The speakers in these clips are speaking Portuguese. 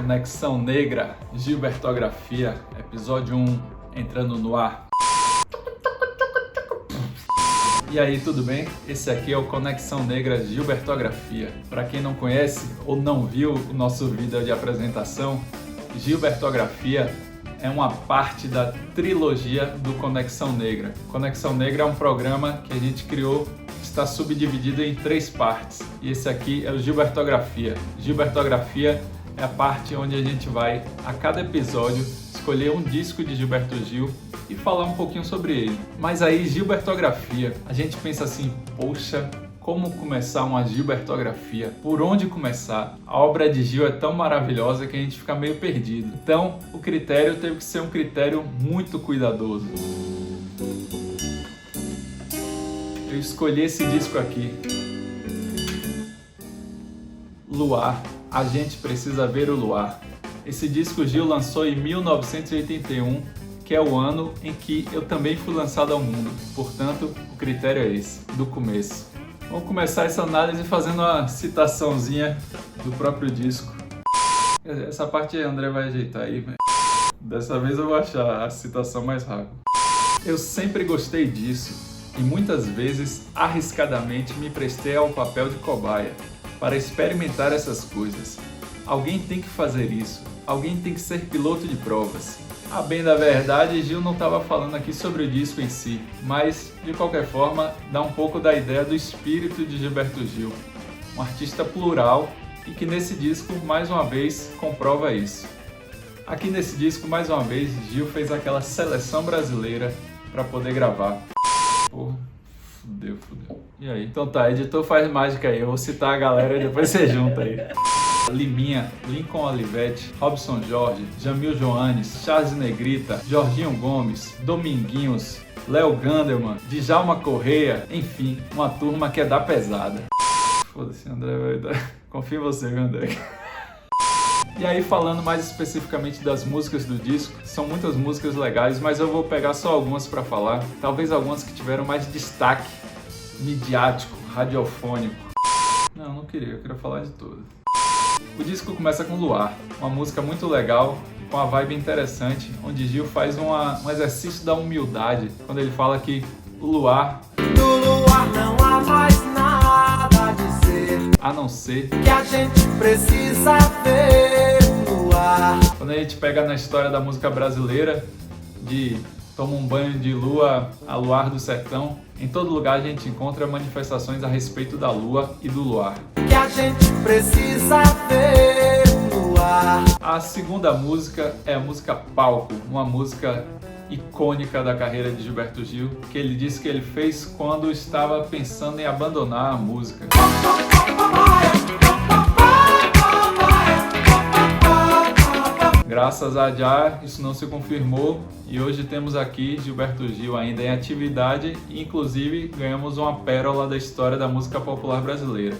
Conexão Negra, Gilbertografia, episódio 1, entrando no ar. E aí, tudo bem? Esse aqui é o Conexão Negra Gilbertografia. Para quem não conhece ou não viu o nosso vídeo de apresentação, Gilbertografia é uma parte da trilogia do Conexão Negra. Conexão Negra é um programa que a gente criou, está subdividido em 3 partes. E esse aqui é o Gilbertografia. Gilbertografia é a parte onde a gente vai, a cada episódio, escolher um disco de Gilberto Gil e falar um pouquinho sobre ele. Mas aí, Gilbertografia, a gente pensa assim, poxa, como começar uma Gilbertografia? Por onde começar? A obra de Gil é tão maravilhosa que a gente fica meio perdido. Então, o critério teve que ser um critério muito cuidadoso. Eu escolhi esse disco aqui. Luar. A gente precisa ver o luar. Esse disco Gil lançou em 1981, que é o ano em que eu também fui lançado ao mundo. Portanto, o critério é esse, do começo. Vamos começar essa análise fazendo uma citaçãozinha do próprio disco. Essa parte aí, André vai ajeitar aí. Dessa vez eu vou achar a citação mais rápido. Eu sempre gostei disso e muitas vezes, arriscadamente, me prestei ao papel de cobaia para experimentar essas coisas. Alguém tem que fazer isso. Alguém tem que ser piloto de provas. A bem da verdade, Gil não estava falando aqui sobre o disco em si, mas, de qualquer forma, dá um pouco da ideia do espírito de Gilberto Gil. Um artista plural e que nesse disco, mais uma vez, comprova isso. Aqui nesse disco, mais uma vez, Gil fez aquela seleção brasileira para poder gravar. Porra, fudeu. E aí? Então tá, editor faz mágica aí, eu vou citar a galera e depois você junta aí. Liminha, Lincoln Olivetti, Robson Jorge, Jamil Joanes, Charles Negrita, Jorginho Gomes, Dominguinhos, Léo Gandelman, Djalma Correia, enfim, uma turma que é da pesada. Foda-se, André, vai dar. Confio em você, viu, André? E aí, falando mais especificamente das músicas do disco, são muitas músicas legais, mas eu vou pegar só algumas para falar, talvez algumas que tiveram mais destaque midiático, radiofônico. Não queria, eu queria falar de tudo. O disco começa com Luar, uma música muito legal, com uma vibe interessante, onde Gil faz um exercício da humildade, quando ele fala que o luar... Do luar não há mais nada a dizer, a não ser que a gente precisa ver o luar. Quando a gente pega na história da música brasileira, de toma um banho de lua a luar do sertão, em todo lugar a gente encontra manifestações a respeito da lua e do luar. Que a gente precisa ver o luar. A segunda música é a música Palco, uma música icônica da carreira de Gilberto Gil, que ele disse que ele fez quando estava pensando em abandonar a música. Graças a Jah, isso não se confirmou e hoje temos aqui Gilberto Gil ainda em atividade e inclusive ganhamos uma pérola da história da música popular brasileira.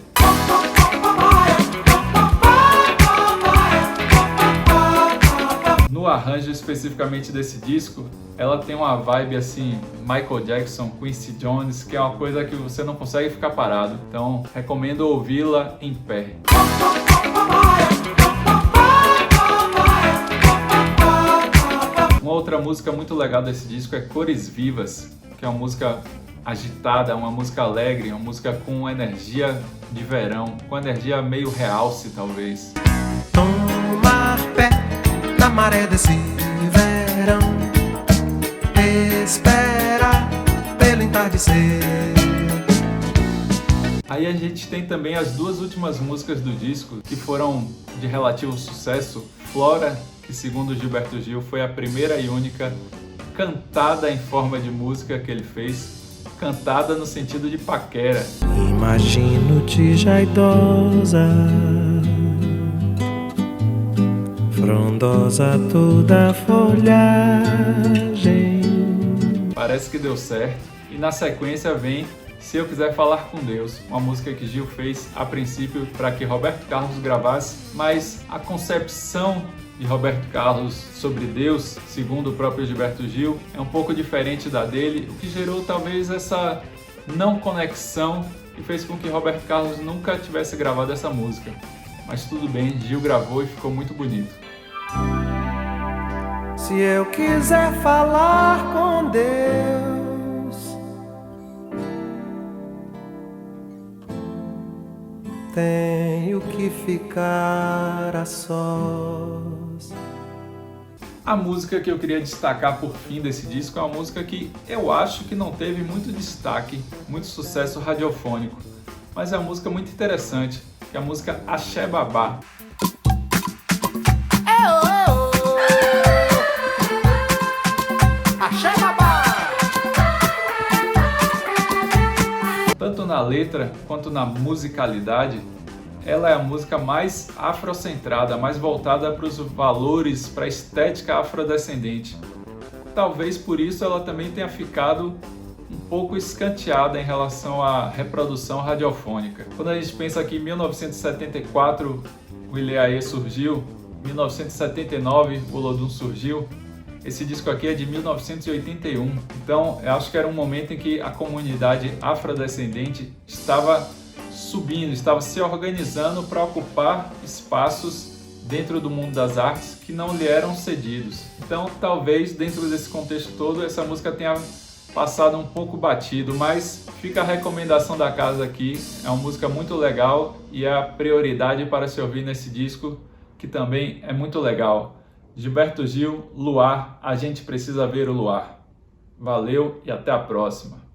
No arranjo especificamente desse disco, ela tem uma vibe assim, Michael Jackson, Quincy Jones, que é uma coisa que você não consegue ficar parado. Então, recomendo ouvi-la em pé. Uma outra música muito legal desse disco é Cores Vivas, que é uma música agitada, uma música alegre, uma música com energia de verão, com energia meio realce talvez. Tomar pé na maré desse verão, esperar pelo entardecer. Aí a gente tem também as 2 últimas músicas do disco, que foram de relativo sucesso, Flora, que segundo Gilberto Gil foi a primeira e única cantada em forma de música que ele fez, cantada no sentido de paquera. Imagino-te já idosa, frondosa toda a folhagem. Parece que deu certo. E na sequência vem Se Eu Quiser Falar com Deus, uma música que Gil fez a princípio para que Roberto Carlos gravasse, mas a concepção de Roberto Carlos sobre Deus, segundo o próprio Gilberto Gil, é um pouco diferente da dele, o que gerou talvez essa não conexão e fez com que Roberto Carlos nunca tivesse gravado essa música. Mas tudo bem, Gil gravou e ficou muito bonito. Se eu quiser falar com Deus, tenho que ficar a sós. A música que eu queria destacar por fim desse disco é uma música que eu acho que não teve muito destaque, muito sucesso radiofônico, mas é uma música muito interessante, que é a música Axé Babá. Axé Babá! Tanto na letra quanto na musicalidade, ela é a música mais afrocentrada, mais voltada para os valores, para a estética afrodescendente. Talvez por isso ela também tenha ficado um pouco escanteada em relação à reprodução radiofônica. Quando a gente pensa que em 1974 o Ilê surgiu, em 1979 o Olodum surgiu, esse disco aqui é de 1981, então eu acho que era um momento em que a comunidade afrodescendente estava subindo, estava se organizando para ocupar espaços dentro do mundo das artes que não lhe eram cedidos. Então talvez dentro desse contexto todo essa música tenha passado um pouco batido, mas fica a recomendação da casa aqui, é uma música muito legal e é a prioridade para se ouvir nesse disco, que também é muito legal. Gilberto Gil, Luar, a gente precisa ver o luar. Valeu e até a próxima.